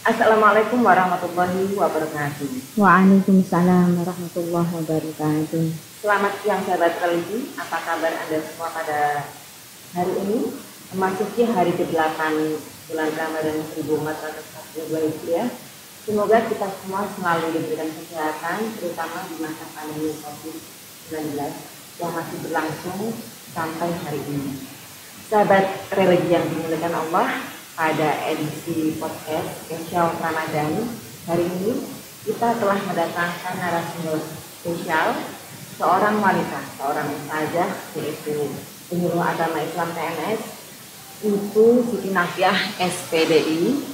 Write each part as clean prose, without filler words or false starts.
Assalamualaikum warahmatullahi wabarakatuh. Waalaikumsalam warahmatullahi wabarakatuh. Selamat siang sahabat religi. Apa kabar Anda semua pada hari ini? Memasuki hari ke-8 bulan Ramadan 1442 Hijriah. Semoga kita semua selalu diberikan kesehatan, terutama di masa pandemi COVID-19 yang masih berlangsung sampai hari ini. Sahabat religi yang dimuliakan Allah, pada edisi podcast spesial Ramadan hari ini kita telah mendatangkan narasumber spesial, seorang wanita, seorang ustazah, yaitu penyuluh agama Islam PNS, Ibu Siti Nafiah SPDI,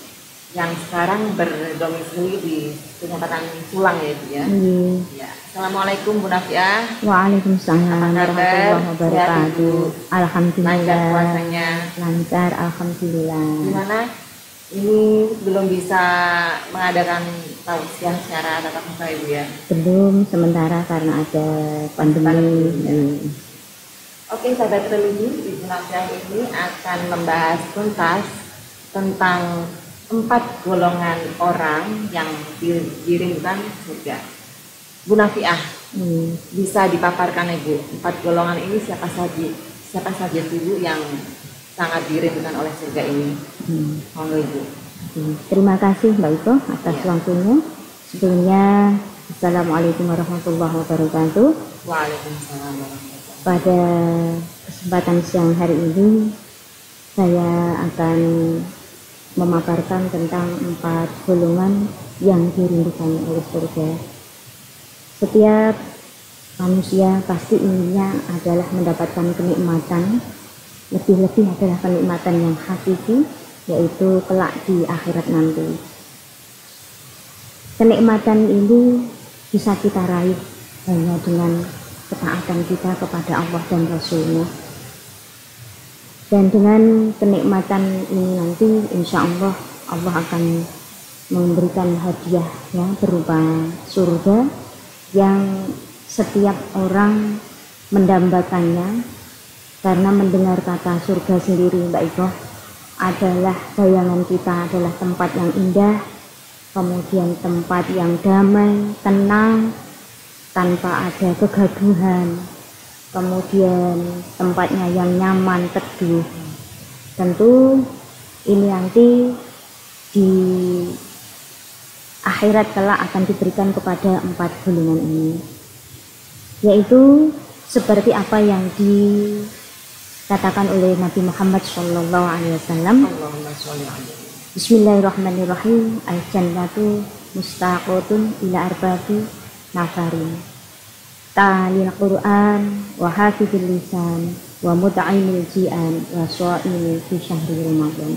yang sekarang berdomisili di Kecamatan Sulang ya Bu ya. Ya. Assalamualaikum Bu Nafiah. Waalaikumsalam warahmatullahi wabarakatuh. Alhamdulillah. Lancar puasanya. Lancar, alhamdulillah. Gimana? Ini belum bisa mengadakan tausiah secara tatap muka Ibu ya? Belum, sementara karena ada pandemi. Oke, sahabat religi, Ibu Nafiah ini akan membahas tuntas tentang 4 golongan orang yang dirindukan surga. Bu Nafiah, bisa dipaparkan Ibu, 4 golongan ini siapa saja Ibu yang sangat dirindukan oleh surga ini? Monggo Ibu. Terima kasih Mbak Iko atas waktunya. Sebelumnya, Assalamualaikum warahmatullahi wabarakatuh. Waalaikumsalam warahmatullahi wabarakatuh. Pada kesempatan siang hari ini, saya akan memaparkan tentang 4 golongan yang dirindukan oleh surga. Setiap manusia pasti inginnya adalah mendapatkan kenikmatan, lebih-lebih adalah kenikmatan yang hakiki, yaitu kelak di akhirat nanti. Kenikmatan ini bisa kita raih hanya dengan ketaatan kita kepada Allah dan Rasul-Nya. Dan dengan kenikmatan ini nanti insya Allah akan memberikan hadiah ya, berupa surga yang setiap orang mendambakannya, karena mendengar kata surga sendiri Mbak Iko adalah bayangan kita adalah tempat yang indah, kemudian tempat yang damai, tenang, tanpa ada kegaduhan, kemudian tempatnya yang nyaman, teduh. Tentu ini nanti di akhirat kelak akan diberikan kepada 4 golongan ini, yaitu seperti apa yang dikatakan oleh Nabi Muhammad SAW. Bismillahirrahmanirrahim. Al-jannatu mustaqotun ila arba'ati nafarin, ta'lil Quran wa hafizil lisan wa mut'imil ji'an wa shaimil fi syahri Ramadan.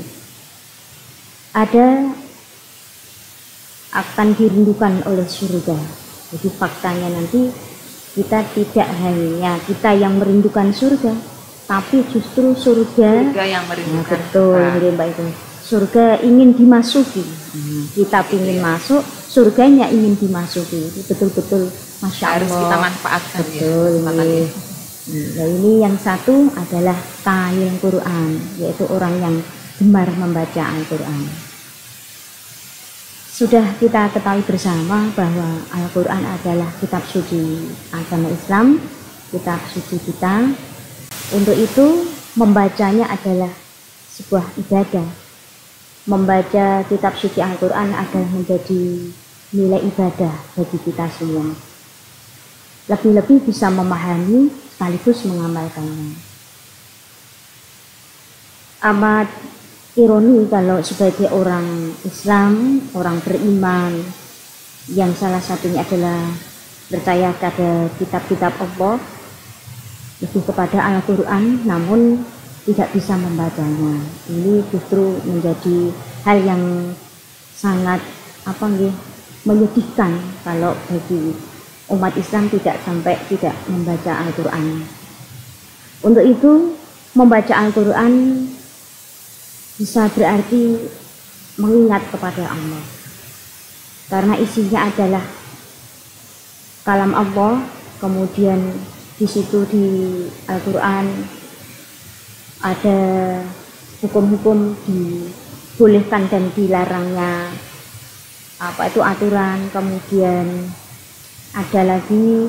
Ada akan dirindukan oleh surga. Jadi faktanya nanti kita tidak hanya kita yang merindukan surga, tapi justru surga yang merindukan. Betul, Mbak itu. Surga ingin dimasuki. Kita ingin masuk, surganya ingin dimasuki. Betul-betul Masya Allah. Harus kita manfaatkan. Betul, ya. Nah, ini yang satu adalah ta'lil Quran, yaitu orang yang gemar membaca Al-Quran. Sudah kita ketahui bersama bahwa Al-Quran adalah kitab suci agama Islam, kitab suci kita. Untuk itu membacanya adalah sebuah ibadah. Membaca kitab suci Al-Quran adalah menjadi nilai ibadah bagi kita semua. Lebih-lebih bisa memahami sekaligus mengamalkannya. Amat ironi kalau sebagai orang Islam, orang beriman, yang salah satunya adalah percaya pada kitab-kitab Allah, lebih kepada Al-Quran, namun tidak bisa membacanya. Ini justru menjadi hal yang sangat menyedihkan kalau bagi umat Islam tidak sampai tidak membaca Al-Quran. Untuk itu membaca Al-Quran bisa berarti mengingat kepada Allah, karena isinya adalah kalam Allah. Kemudian di situ di Al-Quran ada hukum-hukum dibolehkan dan dilarangnya, apa itu aturan, kemudian ada lagi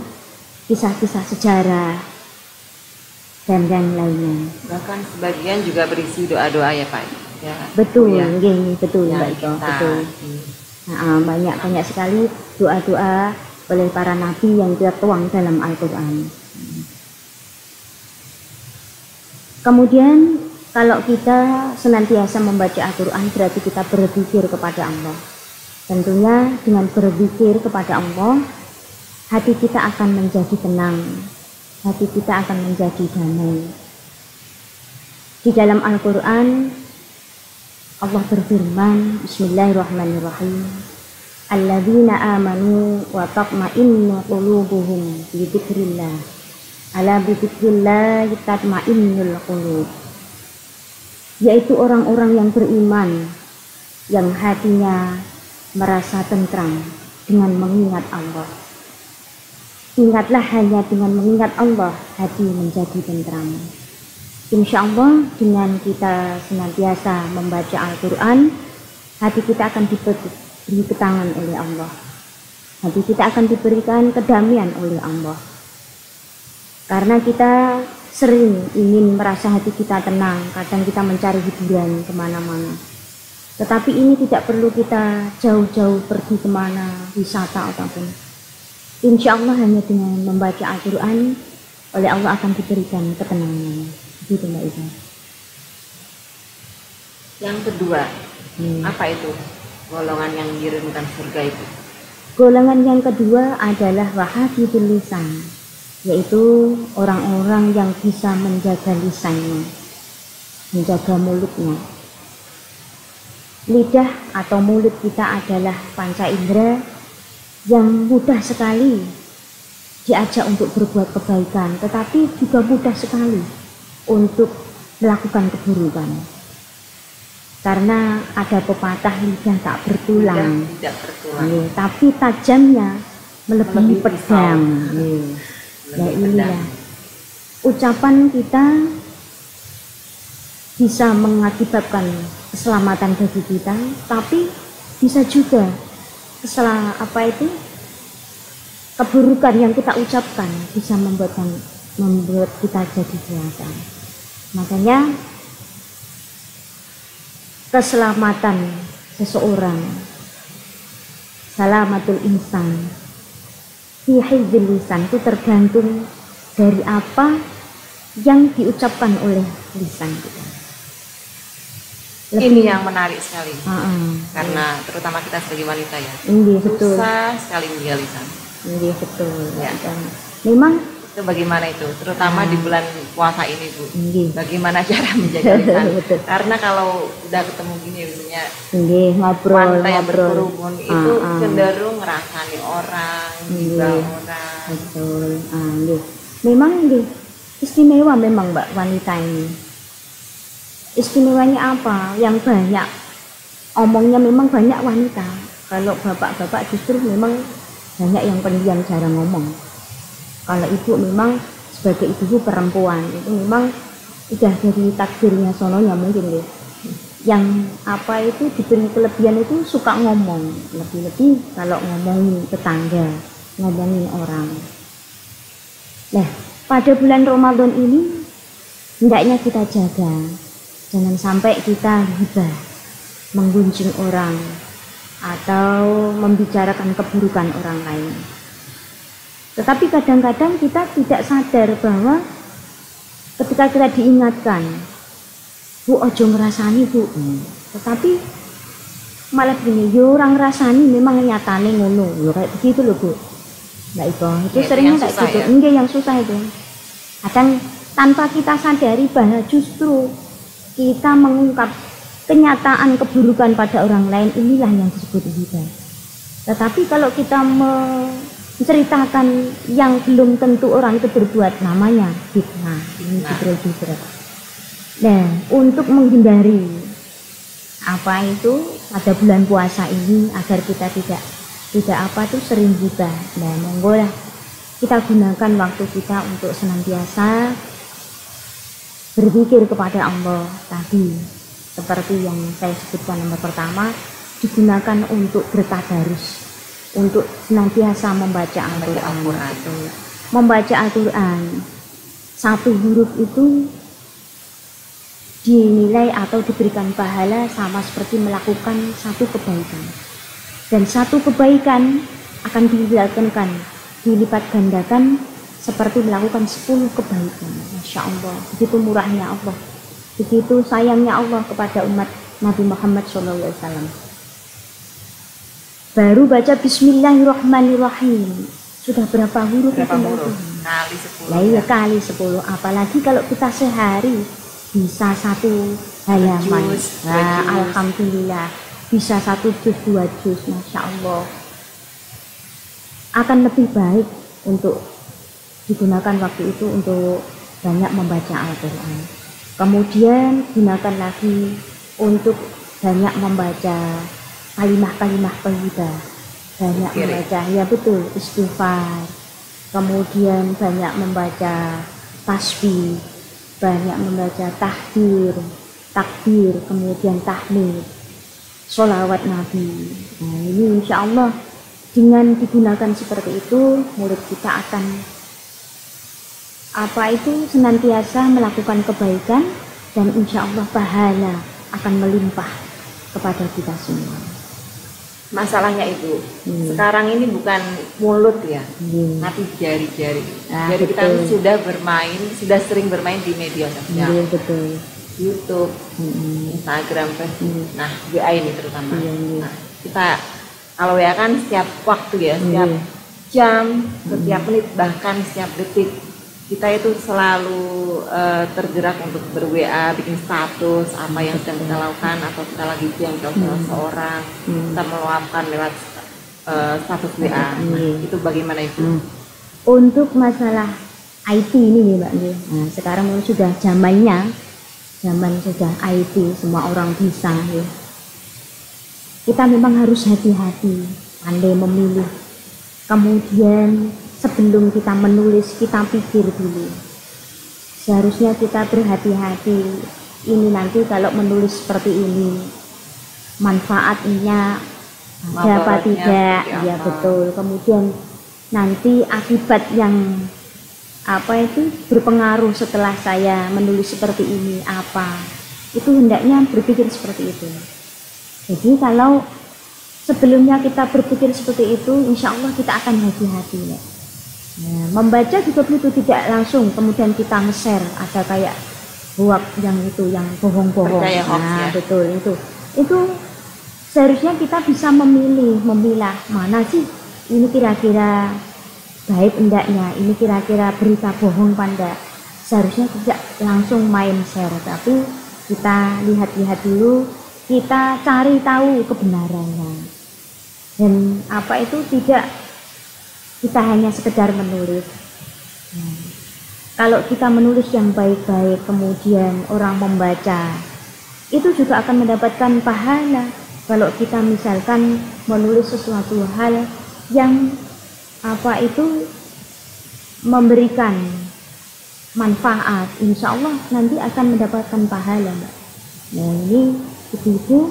kisah-kisah sejarah dan yang lainnya. Bahkan sebagian juga berisi doa-doa ya Pak. Ya, Betul, ya. Betul Ya, Mbak Iko, kita, betul. Nah, banyak sekali doa-doa oleh para nabi yang tertuang dalam Al-Quran. Kemudian kalau kita senantiasa membaca Al-Quran berarti kita berzikir kepada Allah. Tentunya dengan berzikir kepada Allah, hati kita akan menjadi tenang, hati kita akan menjadi damai. Di dalam Al-Quran Allah berfirman, Bismillahirrahmanirrahim, Alladzina amanu wa tatma'innu qulubuhum bi dzikrillah. Ala bi dzikrillah tatma'innul qulub. Yaitu orang-orang yang beriman yang hatinya merasa tentram dengan mengingat Allah. Ingatlah hanya dengan mengingat Allah hati menjadi tentram. Insya Allah dengan kita senantiasa membaca Al-Quran, hati kita akan diberi ketenangan oleh Allah. Hati kita akan diberikan kedamaian oleh Allah. Karena kita sering ingin merasa hati kita tenang, kadang kita mencari hiburan kemana-mana. Tetapi ini tidak perlu kita jauh-jauh pergi kemana, wisata ataupun. Insya Allah hanya dengan membaca Al-Quran, oleh Allah akan diberikan ketenangan. Gitu Mbak Ika. Yang kedua, apa itu golongan yang dirindukan surga itu? Golongan yang kedua adalah wahafidul lisan, yaitu orang-orang yang bisa menjaga lisannya, menjaga mulutnya. Lidah atau mulut kita adalah panca indera yang mudah sekali diajak untuk berbuat kebaikan, tetapi juga mudah sekali untuk melakukan keburukan. Karena ada pepatah lidah tak bertulang, tidak bertulang. Tapi tajamnya melebihi pedang. Ya inilah ucapan kita bisa mengakibatkan keselamatan bagi kita, tapi bisa juga keburukan yang kita ucapkan bisa membuat kita jadi celaka. Makanya keselamatan seseorang, salamatul insan fi hifdzil lisan, itu tergantung dari apa yang diucapkan oleh lisan kita. Ini yang menarik sekali, karena terutama kita sebagai wanita ya, susah sekali menjaga lisan. Iya betul. Ya. Dan memang itu bagaimana itu, terutama di bulan puasa ini Bu, bagaimana cara menjaga lisan? Karena kalau udah ketemu gini misalnya wanita yang berkerumun itu cenderung ngerasani orang, juga orang. Betul. Memang istimewa memang Mbak wanita ini. Istimewanya apa? Yang banyak omongnya memang banyak wanita. Kalau bapak-bapak justru memang banyak yang pendiam, jarang ngomong. Kalau ibu memang sebagai ibu perempuan itu memang udah jadi takdirnya sononya mungkin deh. Yang apa itu diberi kelebihan itu suka ngomong, lebih-lebih kalau ngomongin tetangga, ngomongin orang. Nah, pada bulan Ramadan ini hendaknya kita jaga, jangan sampai kita hibah, menggunjing orang atau membicarakan keburukan orang lain. Tetapi kadang-kadang kita tidak sadar bahwa ketika kita diingatkan, Bu ojo ngerasani Bu, tetapi malah gini, yo orang ngerasani memang nyatane ngono, yo kayak begitu loh Bu. Mbak Iko, itu ya, seringnya kayak gitu, enggak yang susah itu. Kadang tanpa kita sadari bahwa justru kita mengungkap kenyataan keburukan pada orang lain, inilah yang disebut hibah. Tetapi kalau kita menceritakan yang belum tentu orang itu berbuat, namanya fitnah. Ini juga. Nah, untuk menghindari apa itu pada bulan puasa ini agar kita tidak sering hibah. Nah, monggo lah kita gunakan waktu kita untuk senantiasa berzikir kepada Allah tadi, seperti yang saya sebutkan nomor pertama, digunakan untuk bertadarus, untuk senantiasa membaca Al-Quran. Membaca Al-Quran, satu huruf itu dinilai atau diberikan pahala sama seperti melakukan satu kebaikan, dan satu kebaikan akan dilipat gandakan seperti melakukan 10 kebaikan. Masya Allah, begitu murahnya Allah, begitu sayangnya Allah kepada umat Nabi Muhammad SAW. Baru baca Bismillahirrahmanirrahim sudah berapa huruf? Kali 10. Nah, iya, kali 10. Apalagi kalau kita sehari bisa 1 halaman. Nah, alhamdulillah bisa 1 juz, 2 juz, Masya Allah. Akan lebih baik untuk digunakan waktu itu untuk banyak membaca Al-Quran. Kemudian gunakan lagi untuk banyak membaca kalimah-kalimah thayyibah, banyak membaca, ya betul, istighfar. Kemudian banyak membaca tasbih, banyak membaca takbir, kemudian tahmid, sholawat Nabi. Nah, ini insya Allah dengan digunakan seperti itu, murid kita akan senantiasa melakukan kebaikan, dan insya Allah pahala akan melimpah kepada kita semua. Masalahnya itu sekarang ini bukan mulut ya, tapi jari-jari. Jadi betul. kita sudah sering bermain di media sosial, betul. YouTube, Instagram, Facebook, nah WA ini terutama. Nah, kita kalau WA kan setiap waktu ya, setiap jam, setiap menit, bahkan setiap detik kita itu selalu tergerak untuk ber-WA, bikin status apa yang sedang kita lakukan, atau kita lagi jengkel sama seorang, kita meluapkan lewat status WA. Itu bagaimana itu? Untuk masalah IT ini nih Mbak, nah, sekarang sudah zaman sudah IT, semua orang bisa ya. Kita memang harus hati-hati, pandai memilih. Kemudian sebelum kita menulis, kita pikir dulu. Seharusnya kita berhati-hati. Ini nanti kalau menulis seperti ini, manfaatnya ada apa tidak? Ya betul. Kemudian nanti akibat yang berpengaruh setelah saya menulis seperti ini apa? Itu hendaknya berpikir seperti itu. Jadi kalau sebelumnya kita berpikir seperti itu, insya Allah kita akan hati-hati ya. Nah, membaca juga begitu, tidak langsung kemudian kita nge-share, ada kayak hoax yang bohong-bohong. Nah, ya? Betul itu seharusnya kita bisa memilah mana sih ini kira-kira baik endaknya, ini kira-kira berita bohong pada. Seharusnya tidak langsung main share, tapi kita lihat-lihat dulu, kita cari tahu kebenarannya, dan tidak kita hanya sekedar menulis. Nah, kalau kita menulis yang baik-baik, kemudian orang membaca, itu juga akan mendapatkan pahala. Kalau kita misalkan menulis sesuatu hal yang memberikan manfaat, insya Allah nanti akan mendapatkan pahala, Mbak. Nah, ini ibu-ibu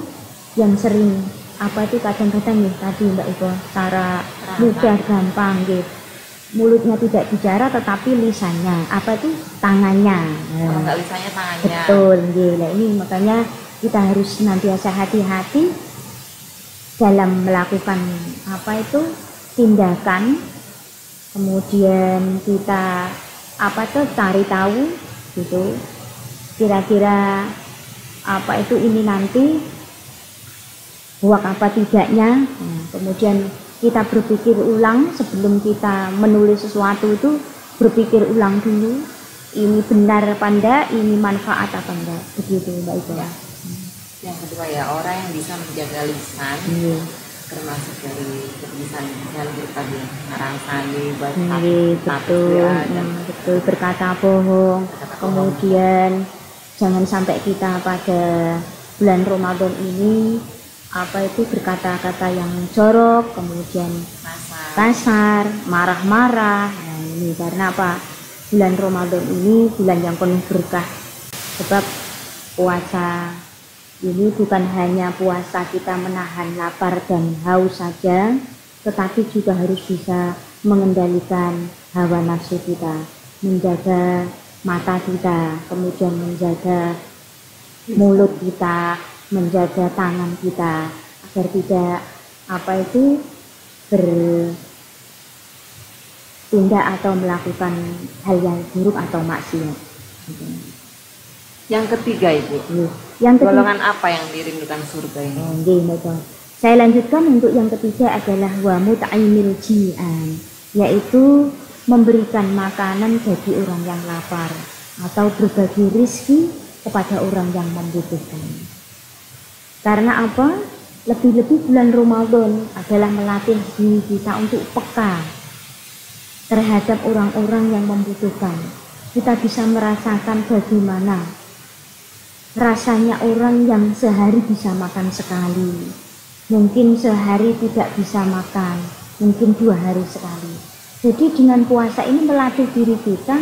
yang sering kadang-kadang ya tadi Mbak Iko, cara mudah gampang gitu, mulutnya tidak bicara tetapi lisannya tangannya. Kalau nggak lisannya tangannya. Betul, nah ini makanya kita harus senantiasa hati-hati dalam melakukan tindakan. Kemudian kita cari tahu gitu, kira-kira ini nanti buat apa tidaknya. Nah, kemudian kita berpikir ulang sebelum kita menulis sesuatu, itu berpikir ulang dulu, ini benar apa enggak, ini manfaat apa enggak, begitu Mbak Ibu ya. Yang kedua ya, orang yang bisa menjaga lisan, termasuk dari lisan bertadi ngarasani, betul, berkata bohong. Kemudian jangan sampai kita pada bulan Ramadan ini berkata-kata yang jorok, kemudian kasar, marah-marah. Nah, ini karena bulan Ramadan ini bulan yang penuh berkah, sebab puasa Ini bukan hanya puasa kita menahan lapar dan haus saja, tetapi juga harus bisa mengendalikan hawa nafsu kita, menjaga mata kita, kemudian menjaga mulut kita, menjaga tangan kita, agar tidak bertindak atau melakukan hal yang buruk atau maksiat. Yang ketiga Ibu, Yang ketiga, golongan apa yang dirindukan surga ini? Saya lanjutkan untuk yang ketiga adalah wa mut'imil ji'an, yaitu memberikan makanan bagi orang yang lapar atau berbagi rizki kepada orang yang membutuhkan. Karena apa? Lebih-lebih bulan Ramadan adalah melatih diri kita untuk peka terhadap orang-orang yang membutuhkan. Kita bisa merasakan bagaimana rasanya orang yang sehari bisa makan sekali, mungkin sehari tidak bisa makan, mungkin 2 hari sekali. Jadi dengan puasa ini melatih diri kita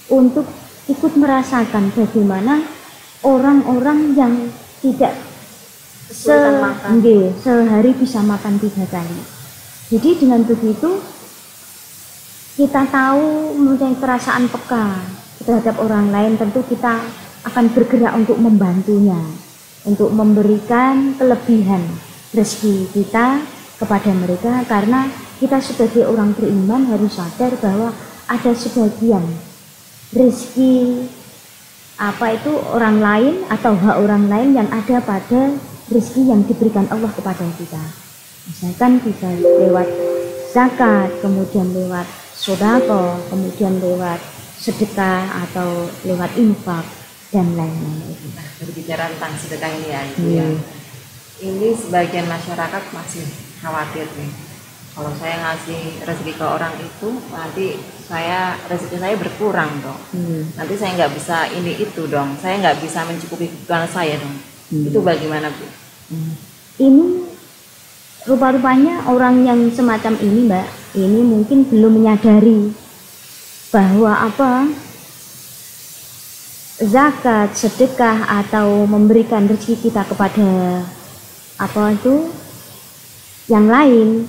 untuk ikut merasakan bagaimana orang-orang yang tidak sehari bisa makan 3 kali. Jadi dengan begitu kita tahu mempunyai perasaan peka terhadap orang lain, tentu kita akan bergerak untuk membantunya, untuk memberikan kelebihan rezeki kita kepada mereka, karena kita sebagai orang beriman harus sadar bahwa ada sebagian rezeki orang lain atau hak orang lain yang ada pada rezeki yang diberikan Allah kepada kita. Misalkan bisa lewat zakat, kemudian lewat sedekah, kemudian lewat sedekah atau lewat infak dan lain-lain. Nah, berbicara tentang sedekah ini ya Ibu ya. Ini sebagian masyarakat masih khawatir nih. Kalau saya ngasih rezeki ke orang itu, nanti rezeki saya berkurang dong. Nanti saya nggak bisa ini itu dong. Saya nggak bisa mencukupi kebutuhan saya dong. Itu bagaimana Bu? Ini rupa-rupanya orang yang semacam ini Mbak, ini mungkin belum menyadari bahwa zakat, sedekah atau memberikan rezeki kita kepada yang lain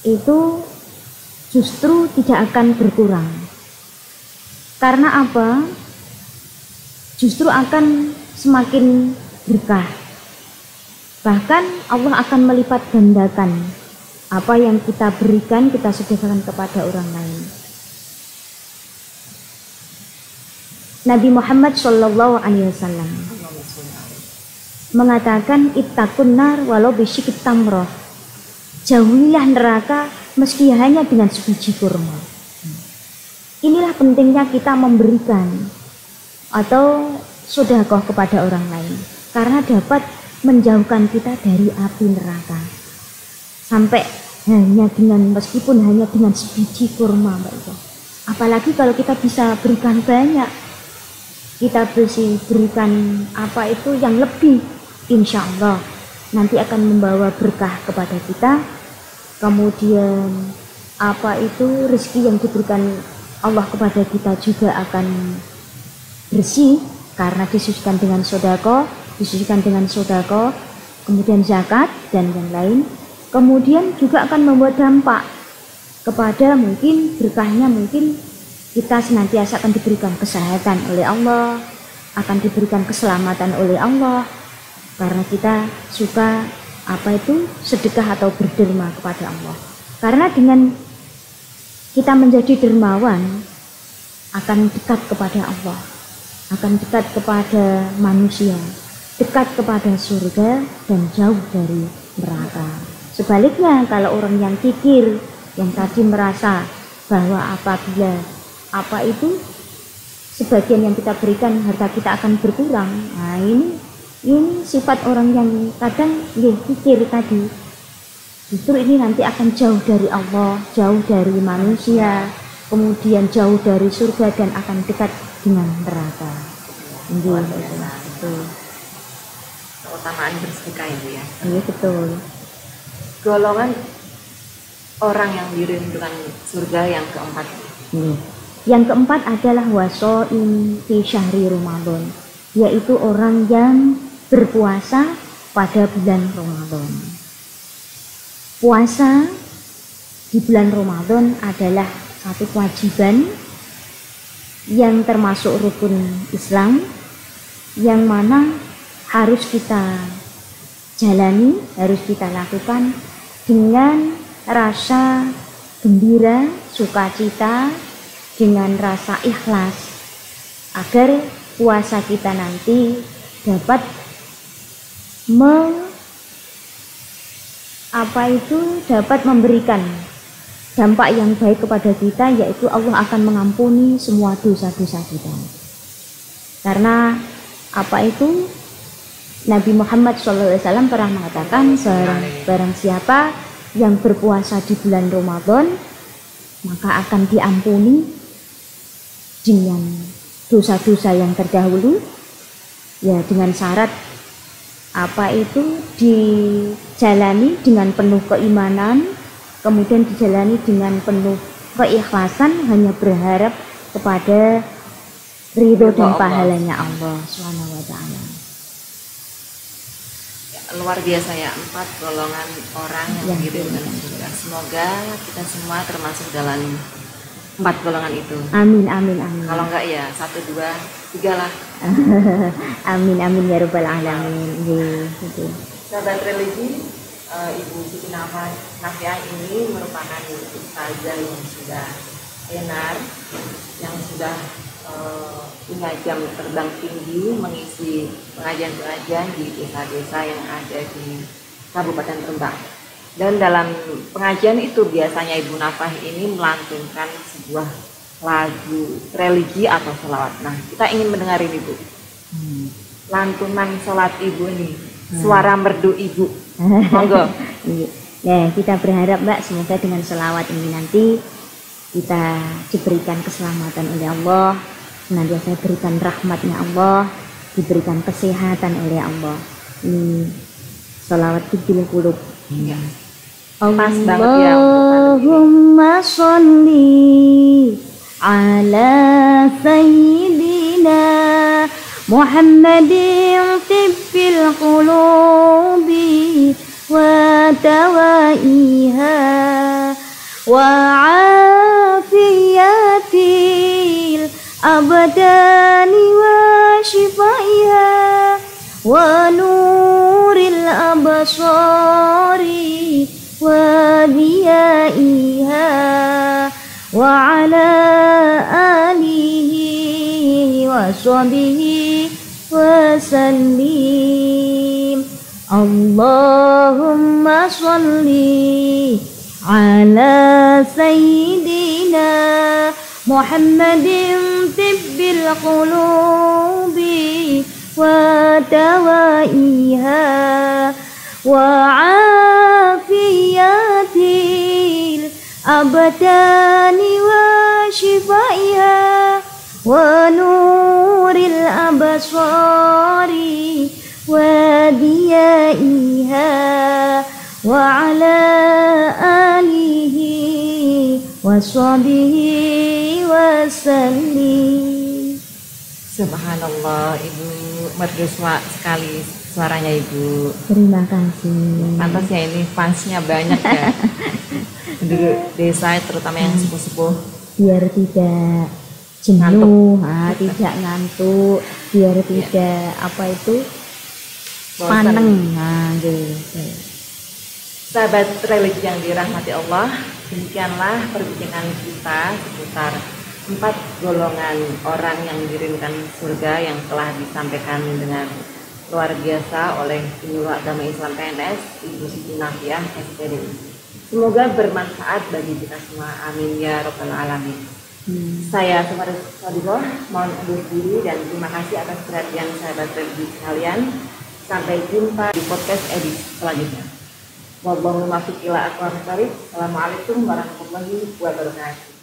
itu justru tidak akan berkurang. Karena apa? Justru akan semakin berkah. Bahkan Allah akan melipat gandakan apa yang kita berikan, kita sedekahkan kepada orang lain. Nabi Muhammad SAW mengatakan ittaqun nar walau bisyikit tamroh. Jauhilah neraka meski hanya dengan sebiji kurma. Inilah pentingnya kita memberikan atau sedekah kepada orang lain, karena dapat menjauhkan kita dari api neraka. Sampai meskipun hanya dengan sebiji kurma, Mbak Iko. Apalagi kalau kita bisa berikan banyak, kita bisa berikan yang lebih, insya Allah nanti akan membawa berkah kepada kita. Kemudian rezeki yang diberikan Allah kepada kita juga akan bersih karena disucikan dengan sedekah, kemudian zakat dan yang lain. Kemudian juga akan membuat dampak kepada mungkin berkahnya, mungkin kita senantiasa akan diberikan kesehatan oleh Allah, akan diberikan keselamatan oleh Allah, karena kita suka sedekah atau berderma kepada Allah. Karena dengan kita menjadi dermawan akan dekat kepada Allah, akan dekat kepada manusia, dekat kepada surga dan jauh dari neraka. Sebaliknya kalau orang yang kikir, yang tadi merasa bahwa apabila sebagian yang kita berikan harta kita akan berkurang, nah ini sifat orang yang kadang kikir tadi. Justru ini nanti akan jauh dari Allah, jauh dari manusia, kemudian jauh dari surga dan akan dekat dengan neraka. Itu keutamaan bersedekah itu ya. Iya betul. Golongan orang yang dirindukan surga yang keempat. Yang keempat adalah wasoin fi syahri Ramadan, yaitu orang yang berpuasa pada bulan Ramadan. Puasa di bulan Ramadan adalah satu kewajiban yang termasuk rukun Islam, yang mana harus kita jalani, harus kita lakukan dengan rasa gembira, sukacita, dengan rasa ikhlas, agar puasa kita nanti dapat dapat memberikan dampak yang baik kepada kita, yaitu Allah akan mengampuni semua dosa-dosa kita. Karena Nabi Muhammad SAW pernah mengatakan, barang siapa yang berpuasa di bulan Ramadan, maka akan diampuni dengan dosa-dosa yang terdahulu, ya, dengan syarat dijalani dengan penuh keimanan, kemudian dijalani dengan penuh keikhlasan, hanya berharap kepada ridho dan pahalanya Allah Subhanahu wa taala. Ya, luar biasa ya, 4 golongan orang yang dikirimkan surga. Semoga kita semua termasuk dalam 4 golongan itu. Amin, amin, amin. Kalau enggak ya 1, 2, 3 lah. Amin, amin ya rabbal alamin. Gitu. Sahabat religi, Ibu Siti Nafiah ini merupakan ustazah yang sudah tenar, yang sudah punya jam terbang tinggi mengisi pengajian-pengajian di desa-desa yang ada di Kabupaten Rembang. Dan dalam pengajian itu biasanya Ibu Nafiah ini melantunkan sebuah lagu religi atau sholawat. Nah, kita ingin mendengar ini, Bu. Lantunan sholat Ibu nih, suara merdu Ibu. Monggo. Ya, kita berharap, Mbak, semoga dengan sholawat ini nanti kita diberikan keselamatan oleh Allah, senantiasa diberikan rahmatnya Allah, diberikan kesehatan oleh Allah. Ini sholawat bil qulub. Ya. Allahumma sholli ala sayyidina Muhammadin tibbil qulubi wa tawaiha wa afiyatil abdani wa shifaiha wa nuril absari wa diyaiha wa ala alihi wa sahbihi wa sallim. Allahumma sholli ala sayyidina Muhammadin tibbil qulubi wa tawaiha wa afiyatil abdani wa shifaiha wa nuril absari wa diyaiha wa ala alihi wa sahbihi wa sallim. Subhanallah, Ibu merdu sekali suaranya Ibu. Terima kasih. Pantas ya, ini fansnya banyak ya. Di desa terutama yang sepuh-sepuh. Biar tidak jenuh, tidak ngantuk, biar tidak paneng. Gitu. Sahabat religi yang dirahmati Allah, demikianlah perbincangan kita seputar 4 golongan orang yang dikirimkan surga yang telah disampaikan dengan luar biasa oleh Penyuluh Agama Islam PNS, Ibu Siti Nafiah SPD. Semoga bermanfaat bagi kita semua. Amin ya rabbal alamin. Saya Sumaris Sadiqah mohon undur diri dan terima kasih atas perhatian sahabat religi sekalian. Sampai jumpa di podcast edisi selanjutnya. Wabillahi taufiq wal hidayah. Assalamualaikum warahmatullahi wabarakatuh.